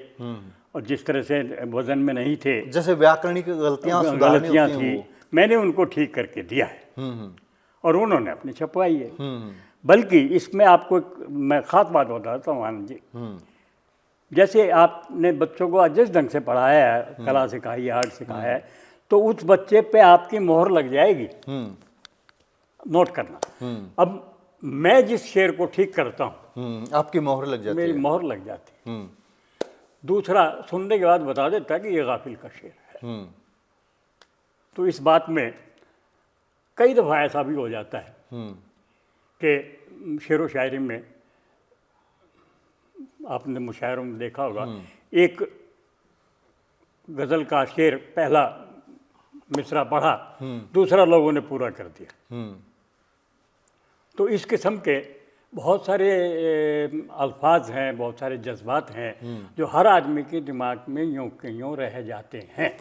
और जिस तरह से वजन में नहीं थे, जैसे व्याकरणिक गलतियां थी, मैंने उनको ठीक करके दिया है और उन्होंने अपनी छपवाई है। बल्कि इसमें आपको मैं ख़ास बात बताता हूँ आनंद जी, जैसे आपने बच्चों को जिस ढंग से पढ़ाया है, कला सिखाई है, आर्ट सिखाया है, तो उस बच्चे पे आपकी मोहर लग जाएगी। नोट करना। अब मैं जिस शेर को ठीक करता हूँ आपकी मोहर लग जाती है। मेरी मोहर लग जाती है। दूसरा सुनने के बाद बता देता है कि ये गाफिल का शेर है। तो इस बात में कई दफ़ा ऐसा भी हो जाता है कि शेर व शायरी में आपने मुशायरों में देखा होगा, एक गज़ल का शेर पहला मिसरा पढ़ा, दूसरा लोगों ने पूरा कर दिया। तो इस किस्म के बहुत सारे अल्फाज हैं, बहुत सारे जज्बात हैं जो हर आदमी के दिमाग में यूं के यूं रह जाते हैं,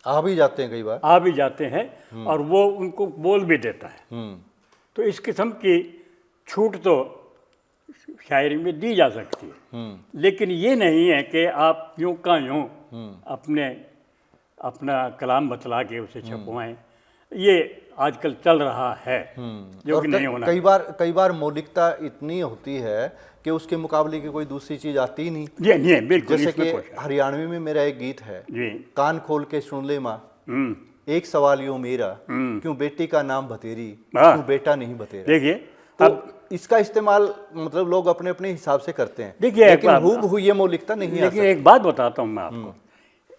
आ भी जाते हैं, कई बार आ भी जाते हैं और वो उनको बोल भी देता है। तो इस किस्म की छूट तो शायरी में दी जा सकती है, लेकिन ये नहीं है कि आप यूं का यूं अपना कलाम बतला के उसे छपवाएं। ये आजकल चल रहा है, जो कि नहीं होना। कई बार मौलिकता इतनी होती है कि उसके मुकाबले की कोई दूसरी चीज आती ही नहीं। जी नहीं, बिल्कुल। जैसे कि हरियाणवी में मेरा एक गीत है, जी, कान खोल के सुन ले माँ, एक सवाल यूं मेरा, क्यों बेटी का नाम भतेरी, क्यों बेटा नहीं भतेरा। देखिए, तो इसका इस्तेमाल मतलब लोग अपने अपने हिसाब से करते हैं, देखिए, लेकिन हूबहू ये मौलिकता नहीं आ सकती। लेकिन एक बात बताता हूँ मैं आपको,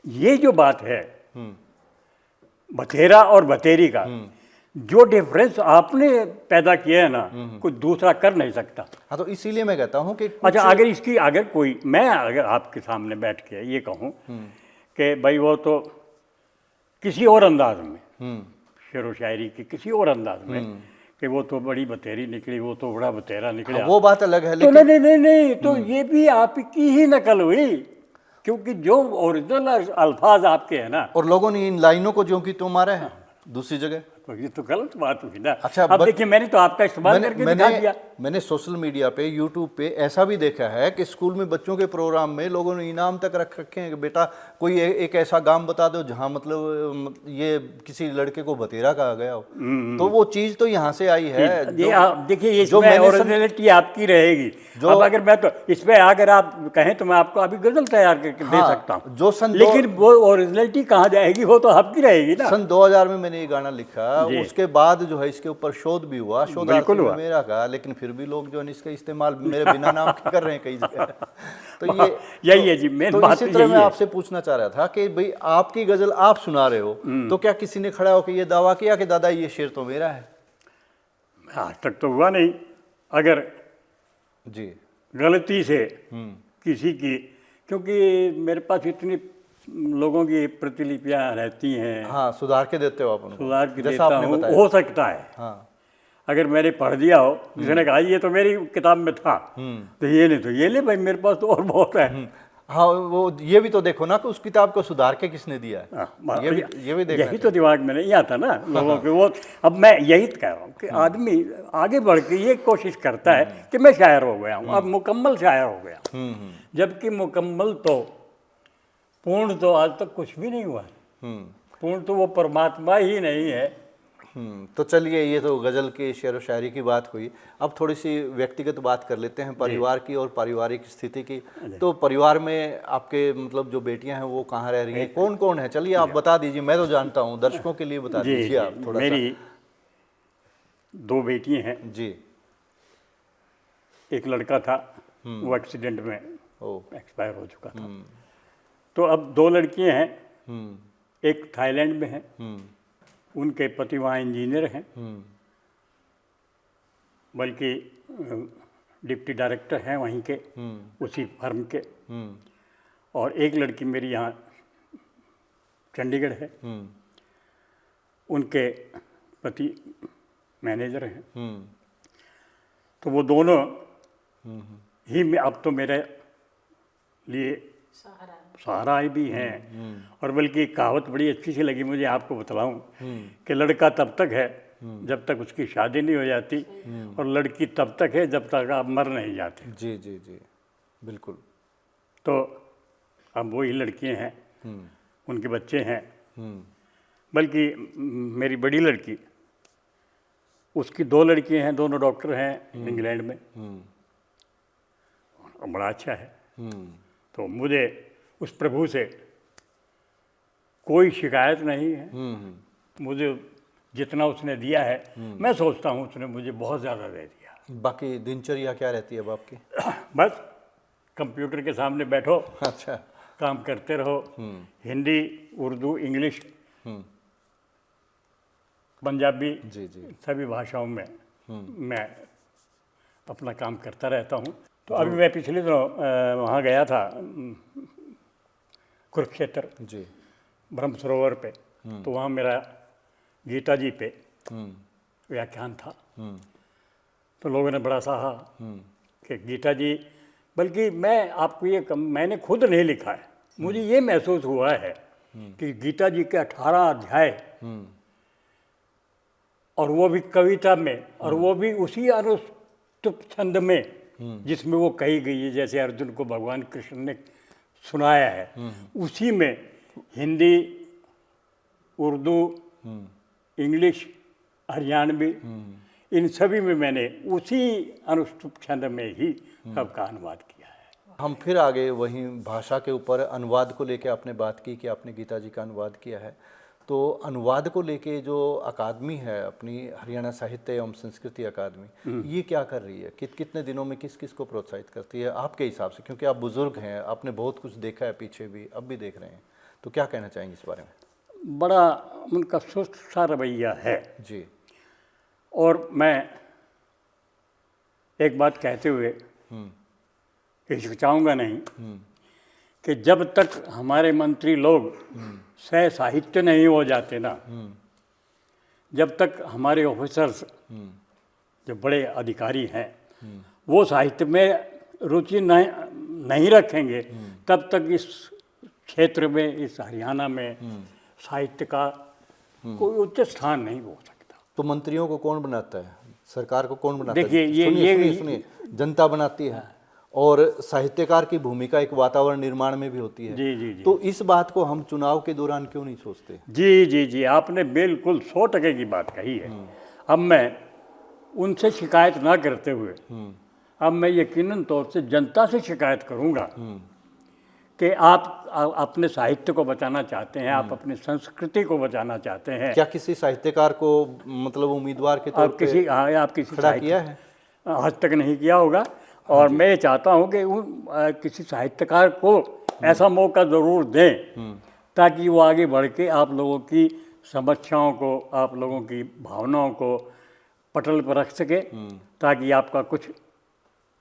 ये जो बात है भतेरा और भतेरी का, जो डिफरेंस आपने पैदा किया है ना, कोई दूसरा कर नहीं सकता। हाँ, तो इसीलिए मैं कहता हूँ कि अच्छा, अगर कोई मैं अगर आपके सामने बैठ के ये कहूँ कि भाई वो तो किसी और अंदाज में शेर व शायरी के किसी और अंदाज में कि वो तो बड़ी बतेरी निकली, वो तो बड़ा बतेरा निकला। वो बात अलग है, तो लेकिन नहीं, तो ये भी आपकी ही नकल हुई, क्योंकि जो ओरिजिनल अल्फाज आपके हैं ना। और लोगों ने इन लाइनों को जो कि तो मारा है दूसरी जगह। तो ये तो गलत बात हुई ना। अच्छा, अब देखिए, मैंने तो आपका इस्तेमाल करके दिखा दिया। मैंने सोशल मीडिया पे, यूट्यूब पे ऐसा भी देखा है कि स्कूल में बच्चों के प्रोग्राम में लोगों ने इनाम तक रख रखे हैं कि बेटा कोई एक ऐसा गांव बता दो जहां मतलब ये किसी लड़के को बतेरा कहा गया हो। तो वो चीज तो यहाँ से आई है। देखिए, जो इसमें मैंने ओरिजिनलिटी आपकी रहेगी। अब अगर मैं तो इसमें अगर आप कहें तो मैं आपको अभी गजल तैयार करके दे सकता हूँ, जो लेकिन वो ओरिजिनलिटी कहाँ जाएगी, वो तो आपकी रहेगी ना। सन 2000 में मैंने ये गाना लिखा, उसके बाद जो है इसके ऊपर शोध भी हुआ, शोधार्थी में मेरा कहा, लेकिन फिर भी लोग जो है इसका इस्तेमाल मेरे बिना नाम के कर रहे हैं कई जगह। तो ये यही है जी, मेन तो बात इसी तरह मैं आपसे पूछना चाह रहा था कि भाई आपकी गजल आप सुना रहे हो, तो क्या किसी ने खड़ा होकर ये दावा किया कि दादा ये शेर तो मेरा है? आज तक तो हुआ नहीं। अगर जी गलती से किसी की, क्योंकि मेरे पास इतनी लोगों की प्रतिलिपियां रहती हैं, हाँ, सुधार के देते हो आप उनको, सुधार की जैसा देता आपने हूँ, बताया। हो सकता है। हाँ, अगर मैंने पढ़ दिया हो, किसी ने कहा ये तो मेरी किताब में था, तो ये नहीं, तो ये ले भाई, मेरे पास तो और बहुत है। हाँ, वो ये भी तो देखो ना कि उस किताब को सुधार के किसने दिया है। ये भी देखना यही तो दिमाग में नहीं आता ना लोगों के। वो अब मैं यही तो कह रहा हूँ कि आदमी आगे बढ़ के ये कोशिश करता है कि मैं शायर हो गया हूँ, अब मुकम्मल शायर हो गया, जबकि मुकम्मल तो, पूर्ण तो आज तक कुछ भी नहीं हुआ। पूर्ण तो वो परमात्मा ही नहीं है। तो चलिए, ये तो गज़ल की, शेर व शायरी की बात हुई। अब थोड़ी सी व्यक्तिगत बात कर लेते हैं, परिवार की और पारिवारिक स्थिति की। तो परिवार में आपके मतलब जो बेटियां हैं वो कहाँ रह रही हैं, कौन कौन है? चलिए आप बता दीजिए, मैं तो जानता हूँ, दर्शकों के लिए बता दीजिए आप थोड़ा सा। मेरी 2 बेटियां हैं जी। एक लड़का था, वो एक्सीडेंट में एक्सपायर हो चुका था। तो अब 2 लड़कियां हैं, एक थाईलैंड में है, उनके पति वहाँ इंजीनियर हैं, बल्कि डिप्टी डायरेक्टर हैं वहीं के, उसी फर्म के। और एक लड़की मेरी यहाँ चंडीगढ़ है, उनके पति मैनेजर हैं। तो वो दोनों ही अब तो मेरे लिए सहारा भी हैं। और बल्कि कहावत बड़ी अच्छी सी लगी मुझे, आपको बतलाऊं कि लड़का तब तक है जब तक उसकी शादी नहीं हो जाती, और लड़की तब तक है जब तक आप मर नहीं जाते। जी जी जी, बिल्कुल। तो अब वही लड़कियां हैं, उनके बच्चे हैं। बल्कि मेरी बड़ी लड़की, उसकी 2 लड़कियां हैं, दोनों डॉक्टर हैं इंग्लैंड में, बड़ा अच्छा है। तो मुझे उस प्रभु से कोई शिकायत नहीं है। मुझे जितना उसने दिया है, मैं सोचता हूँ उसने मुझे बहुत ज़्यादा दे दिया। बाकी दिनचर्या क्या रहती है अब आपकी? बस कंप्यूटर के सामने बैठो, अच्छा, काम करते रहो। हिंदी, उर्दू, इंग्लिश, पंजाबी, जी जी, सभी भाषाओं में मैं अपना काम करता रहता हूँ। तो अभी मैं पिछले दिनों वहाँ गया था, कुरुक्षेत्र जी, ब्रह्म सरोवर पे। तो वहाँ मेरा गीता जी पे व्याख्यान था। तो लोगों ने बड़ा सहा कि गीता जी, बल्कि मैं आपको ये मैंने खुद नहीं लिखा है, मुझे ये महसूस हुआ है कि गीता जी के 18 अध्याय, और वो भी कविता में, और वो भी उसी अनुष्टुप छंद में जिसमें वो कही गई है, जैसे अर्जुन को भगवान कृष्ण ने सुनाया है, उसी में हिंदी, उर्दू, इंग्लिश, हरियाणवी, इन सभी में मैंने उसी अनुष्टुप छंद में ही सबका अनुवाद किया है। हम फिर आगे वहीं भाषा के ऊपर अनुवाद को लेके आपने बात की कि आपने गीता जी का अनुवाद किया है। तो अनुवाद को लेके जो अकादमी है अपनी, हरियाणा साहित्य एवं संस्कृति अकादमी, ये क्या कर रही है? कितने दिनों में किस किस को प्रोत्साहित करती है आपके हिसाब से? क्योंकि आप बुजुर्ग हैं, आपने बहुत कुछ देखा है पीछे भी, अब भी देख रहे हैं, तो क्या कहना चाहेंगे इस बारे में? बड़ा उनका सुस्त सा रवैया है जी। और मैं एक बात कहते हुए हिचकिचाऊंगा नहीं कि जब तक हमारे मंत्री लोग सह साहित्य नहीं हो जाते ना, जब तक हमारे ऑफिसर्स जो बड़े अधिकारी हैं वो साहित्य में रुचि नहीं रखेंगे, तब तक इस क्षेत्र में, इस हरियाणा में साहित्य का कोई उच्च स्थान नहीं हो सकता। तो मंत्रियों को कौन बनाता है, सरकार को कौन बनाता है? देखिए, सुनिए, जनता बनाती है और साहित्यकार की भूमिका एक वातावरण निर्माण में भी होती है। जी जी जी। तो इस बात को हम चुनाव के दौरान क्यों नहीं सोचते? जी जी जी, आपने बिल्कुल 100% की बात कही है। अब मैं उनसे शिकायत ना करते हुए अब मैं यकीनन तौर से जनता से शिकायत करूंगा कि आप अपने साहित्य को बचाना चाहते हैं, आप अपनी संस्कृति को बचाना चाहते हैं। क्या किसी साहित्यकार को मतलब उम्मीदवार के तौर आप किसी पे खड़ा किया है? आज तक नहीं किया होगा, और मैं चाहता हूं कि किसी साहित्यकार को ऐसा मौका ज़रूर दें ताकि वो आगे बढ़ के आप लोगों की समस्याओं को, आप लोगों की भावनाओं को पटल पर रख सके, ताकि आपका कुछ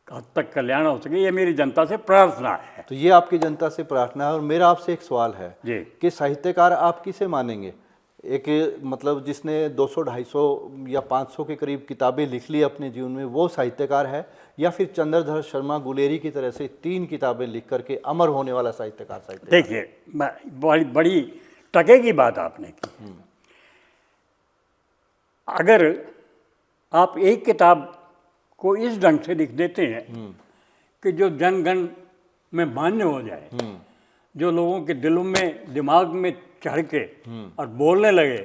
हद तक कल्याण हो सके। ये मेरी जनता से प्रार्थना है। तो ये आपकी जनता से प्रार्थना है। और मेरा आपसे एक सवाल है जी कि साहित्यकार आप किसे मानेंगे? एक मतलब जिसने 200, 250 या 500 के करीब किताबें लिख ली अपने जीवन में, वो साहित्यकार है, या फिर चंद्रधर शर्मा गुलेरी की तरह से 3 किताबें लिख करके अमर होने वाला साहित्यकार? देखिए, बड़ी टके की बात आपने की। अगर आप एक किताब को इस ढंग से लिख देते हैं कि जो जनगण में मान्य हो जाए, जो लोगों के दिलों में, दिमाग में चढ़ के और बोलने लगे,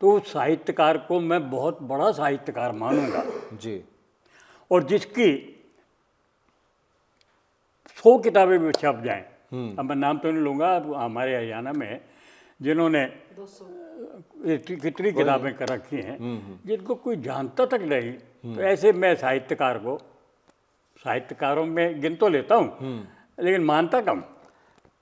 तो उस साहित्यकार को मैं बहुत बड़ा साहित्यकार मानूंगा जी। और जिसकी 100 किताबें भी छप जाएं। अब मैं नाम तो नहीं लूँगा, अब हमारे हरियाणा में जिन्होंने कितनी किताबें कर रखी हैं जिनको कोई जानता तक नहीं, तो ऐसे मैं साहित्यकारों में गिन तो लेता हूँ, लेकिन मानता कम।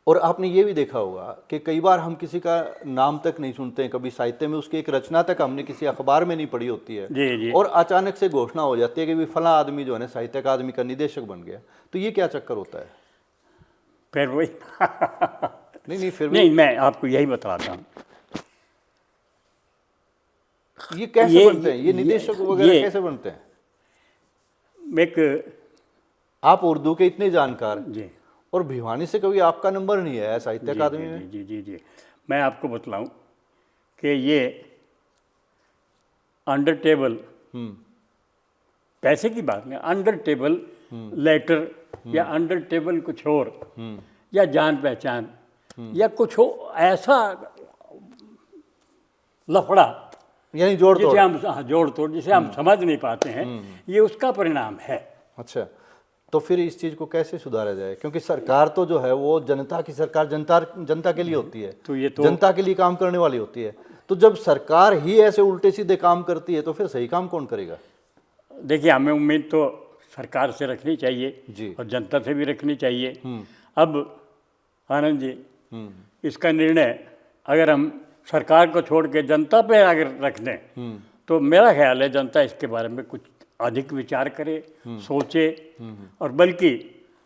और आपने ये भी देखा होगा कि कई बार हम किसी का नाम तक नहीं सुनते हैं, कभी साहित्य में उसकी एक रचना तक हमने किसी अखबार में नहीं पढ़ी होती है। जी जी। और अचानक से घोषणा हो जाती है कि भी फला आदमी जो है ना साहित्य अकादमी का निदेशक बन गया। तो ये क्या चक्कर होता है? फिर वही नहीं फिर भी नहीं, मैं आपको यही बताता हूँ। ये कैसे बनते हैं, ये निदेशक वगैरह कैसे बनते हैं? एक आप उर्दू के इतने जानकार जी, और भिवानी से कभी आपका नंबर नहीं आया साहित्य अकादमी में? जी जी जी। मैं आपको बतलाऊं कि ये अंडर टेबल, पैसे की बात नहीं, अंडर टेबल लेटर या अंडर टेबल कुछ और, या जान पहचान या कुछ हो ऐसा लफड़ा, यानी जोड़ तोड़, जिसे हम जोड़ तोड़ जिसे हम समझ नहीं पाते हैं, ये उसका परिणाम है। अच्छा, तो फिर इस चीज़ को कैसे सुधारा जाए? क्योंकि सरकार तो जो है वो जनता की सरकार, जनता के लिए होती है, तो ये तो जनता के लिए काम करने वाली होती है। तो जब सरकार ही ऐसे उल्टे सीधे काम करती है तो फिर सही काम कौन करेगा? देखिए, हमें उम्मीद तो सरकार से रखनी चाहिए जी। और जनता से भी रखनी चाहिए। अब आनंद जी, इसका निर्णय अगर हम सरकार को छोड़ के जनता पे अगर रख दें तो मेरा ख्याल है जनता इसके बारे में कुछ अधिक विचार करे, सोचे। और बल्कि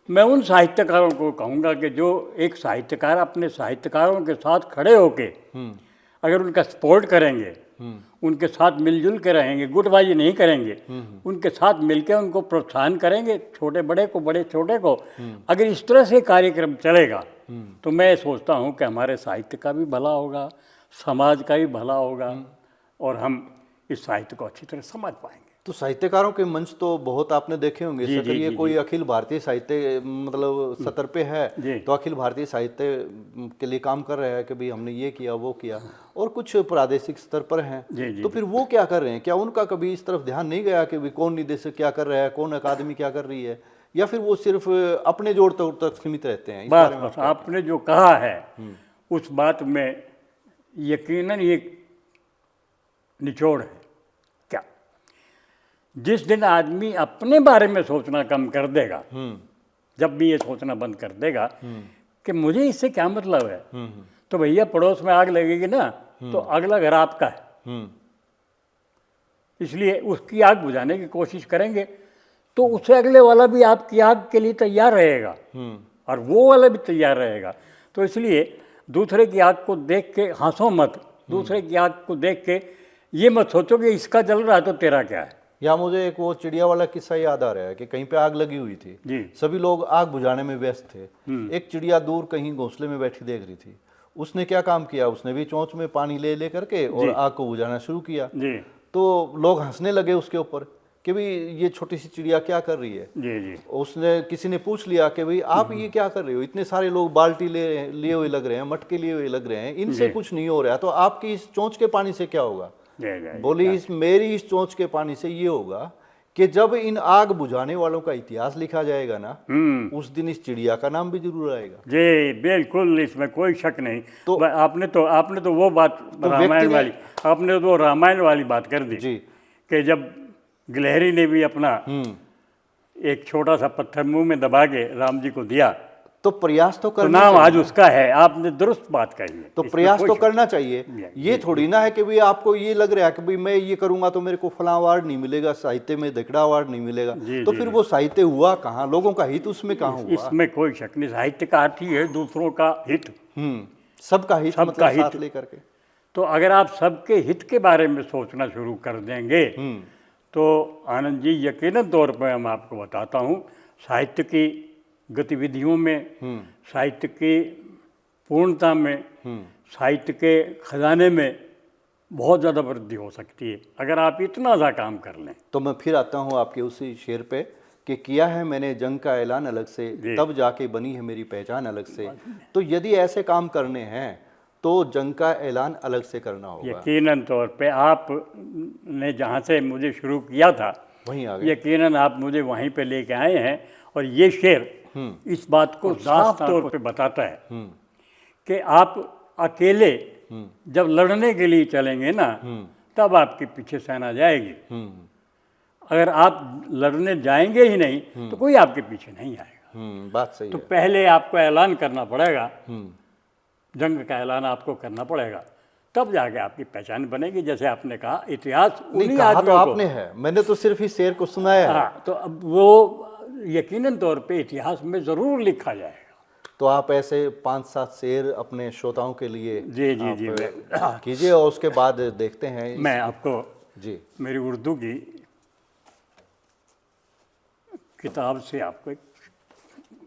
मैं उन साहित्यकारों को कहूँगा कि जो एक साहित्यकार अपने साहित्यकारों के साथ खड़े होके अगर उनका सपोर्ट करेंगे, उनके साथ मिलजुल के रहेंगे, गुटबाजी नहीं करेंगे, उनके साथ मिलकर उनको प्रोत्साहन करेंगे, छोटे बड़े को, बड़े छोटे को, अगर इस तरह से कार्यक्रम चलेगा तो मैं सोचता हूँ कि हमारे साहित्य का भी भला होगा, समाज का भी भला होगा और हम इस साहित्य को अच्छी तरह समझ पाएंगे। तो साहित्यकारों के मंच तो बहुत आपने देखे होंगे। सक्रिय कोई अखिल भारतीय साहित्य मतलब सतर पे है तो अखिल भारतीय साहित्य के लिए काम कर रहा है कि भाई हमने ये किया वो किया, और कुछ प्रादेशिक स्तर पर हैं। तो फिर वो क्या कर रहे हैं? क्या उनका कभी इस तरफ ध्यान नहीं गया कि भाई कौन निदेशक क्या कर रहा है, कौन अकादमी क्या कर रही है, या फिर वो सिर्फ अपने जोड़ तोड़ तक सीमित रहते हैं? बस आपने जो कहा है उस बात में यकीनन ये निचोड़ है। क्या जिस दिन आदमी अपने बारे में सोचना कम कर देगा, जब भी ये सोचना बंद कर देगा कि मुझे इससे क्या मतलब है, तो भैया पड़ोस में आग लगेगी ना तो अगला घर आपका है, इसलिए उसकी आग बुझाने की कोशिश करेंगे तो उससे अगले वाला भी आपकी आग के लिए तैयार रहेगा और वो वाला भी तैयार रहेगा। तो इसलिए दूसरे की आग को देख के हंसो मत, दूसरे की आग को देख के ये मत सोचो कि इसका जल रहा है तो तेरा क्या है। या मुझे एक वो चिड़िया वाला किस्सा याद आ रहा है कि कहीं पे आग लगी हुई थी, जी। सभी लोग आग बुझाने में व्यस्त थे। एक चिड़िया दूर कहीं घोंसले में बैठी देख रही थी। उसने क्या काम किया, उसने भी चोंच में पानी ले ले करके और आग को बुझाना शुरू किया। जी तो लोग हंसने लगे उसके ऊपर कि भाई ये छोटी सी चिड़िया क्या कर रही है। जी जी उसने किसी ने पूछ लिया कि भाई आप ये क्या कर रहे हो, इतने सारे लोग बाल्टी लिए हुए लग रहे हैं, मटके लिए हुए लग रहे हैं, इनसे कुछ नहीं हो रहा, तो आपकी इस चोंच के पानी से क्या होगा। जय जय। बोली मेरी इस चोंच के पानी से ये होगा कि जब इन आग बुझाने वालों का इतिहास लिखा जाएगा ना, उस दिन इस चिड़िया का नाम भी जरूर आएगा। जी बिल्कुल, इसमें कोई शक नहीं। तो आपने तो वो बात रामायण वाली, आपने तो रामायण वाली बात कर दी जी कि जब गिलहरी ने भी अपना एक छोटा सा पत्थर मुंह में दबा के राम जी को दिया, तो प्रयास तो तो करना नाम चाहिए। आज उसका है। आपने दुरुस्त बात कही है। तो इसमें प्रयास कोई तो शक करना चाहिए। ये थोड़ी ना है कि भाई आपको ये लग रहा है कि भाई मैं ये करूंगा तो मेरे को फलां अवार्ड नहीं मिलेगा, साहित्य में दकड़ा अवार्ड नहीं मिलेगा। जी, तो जी, फिर जी। वो साहित्य हुआ कहाँ, लोगों का हित उसमें कहाँ हुआ। इसमें कोई शक नहीं। साहित्य का अर्थ ही है दूसरों का हित। सबका हित, सबका मतलब हित। साथ लेकर के। तो अगर आप सबके हित के बारे में सोचना शुरू कर देंगे तो आनंद जी यकीनन तौर पर मैं आपको बताता हूँ, साहित्य की गतिविधियों में, साहित्य की पूर्णता में, साहित्य के खजाने में बहुत ज़्यादा वृद्धि हो सकती है अगर आप इतना सा काम कर लें। तो मैं फिर आता हूँ आपके उसी शेर पे कि किया है मैंने जंग का ऐलान अलग से, तब जाके बनी है मेरी पहचान अलग से। तो यदि ऐसे काम करने हैं तो जंग का ऐलान अलग से करना होगा। यकीनन तौर पे आप ने जहाँ से मुझे शुरू किया था वहीं आ गए। यकीनन आप मुझे वहीं पे लेके आए हैं। और ये शेर इस बात को साफ तौर पे बताता है कि आप अकेले जब लड़ने के लिए चलेंगे ना, तब आपके पीछे सेना जाएगी। अगर आप लड़ने जाएंगे ही नहीं तो कोई आपके पीछे नहीं आएगा। बात सही तो है। पहले आपको ऐलान करना पड़ेगा, जंग का ऐलान आपको करना पड़ेगा, तब जाके आपकी पहचान बनेगी। जैसे आपने कहा, इतिहास नहीं उन्हीं कहा तो आदमियों को, आपने है, मैंने तो सिर्फ इस शेर को सुनाया है। हाँ, तो अब वो यकीनन तौर पे इतिहास में ज़रूर लिखा जाएगा। तो आप ऐसे 5-7 शेर अपने श्रोताओं के लिए जी जी जी, आप कीजिए और उसके बाद देखते हैं मैं आपको जी मेरी उर्दू की किताब से आपको एक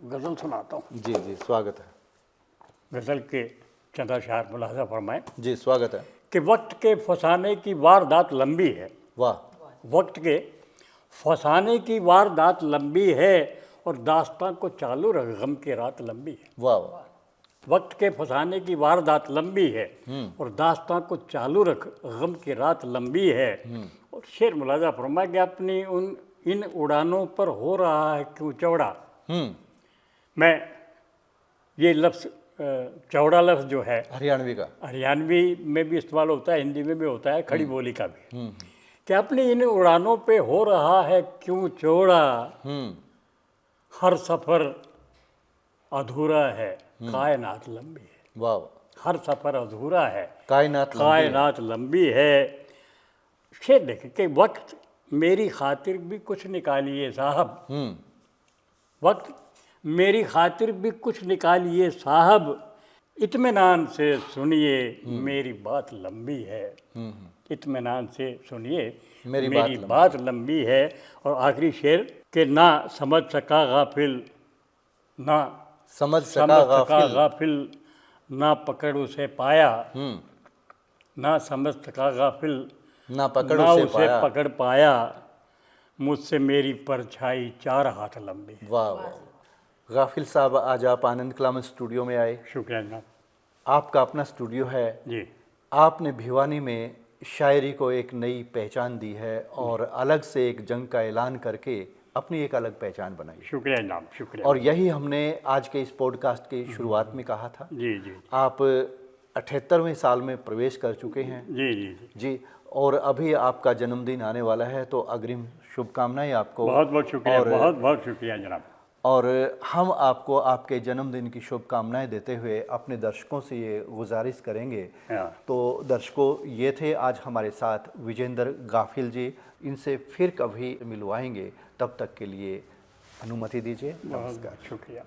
गज़ल सुनाता हूँ। जी जी, स्वागत है। गज़ल के चंद अशार मुलाज़ा फरमाएं जी स्वागत है। कि वक्त के फसाने की वारदात लंबी है। वाह। वक्त के फसाने की वारदात लंबी है और दास्तां को चालू रख, गम की रात लंबी है। वाह वाह। वक्त के फसाने की वारदात लंबी है और दास्तां को चालू रख, गम की रात लंबी है। और शेर मुलाजा फरमा कि अपनी इन उड़ानों पर हो रहा है क्यों चौड़ा। मैं ये लफ्ज़ चौड़ा लफ्ज़ जो है हरियाणवी का, हरियाणवी में भी इस्तेमाल होता है, हिंदी में भी होता है, खड़ी बोली का भी, कि अपनी इन उड़ानों पे हो रहा है क्यों चौड़ा। हर सफ़र अधूरा है, कायनात लंबी है। वाह वाह। हर सफ़र अधूरा है, कायनात लंबी है। शेर देखें कि वक्त मेरी खातिर भी कुछ निकालिए साहब, वक्त मेरी खातिर भी कुछ निकालिए साहब, इत्मीनान से सुनिए मेरी बात लंबी है। इत्मीनान से सुनिए मेरी बात लंबी है। और आखिरी शेर कि ना समझ सका गाफिल, ना समझ सका गाफिल, ना पकड़ उसे पाया, ना समझ सका गाफिल, ना पकड़ ना उसे उसे पकड़ पाया, मुझसे मेरी परछाई 4 हाथ लंबी है। वाह वाह। गाफिल साहब, आज आप आनंद कलाम स्टूडियो में आए। शुक्रिया जनाब। आपका अपना स्टूडियो है। जी आपने भिवानी में शायरी को एक नई पहचान दी है और अलग से एक जंग का ऐलान करके अपनी एक अलग पहचान बनाई। शुक्रिया जनाब, शुक्रिया। और यही हमने आज के इस पॉडकास्ट की शुरुआत में कहा था। जी जी आप 78वें साल में प्रवेश कर चुके हैं। जी जी जी, और अभी आपका जन्मदिन आने वाला है, तो अग्रिम शुभकामनाएं आपको। बहुत बहुत शुक्रिया, बहुत बहुत शुक्रिया जनाब। और हम आपको आपके जन्मदिन की शुभकामनाएं देते हुए अपने दर्शकों से ये गुजारिश करेंगे। तो दर्शकों, ये थे आज हमारे साथ विजेंद्र गाफिल जी। इनसे फिर कभी मिलवाएंगे, तब तक के लिए अनुमति दीजिए। नमस्कार। शुक्रिया।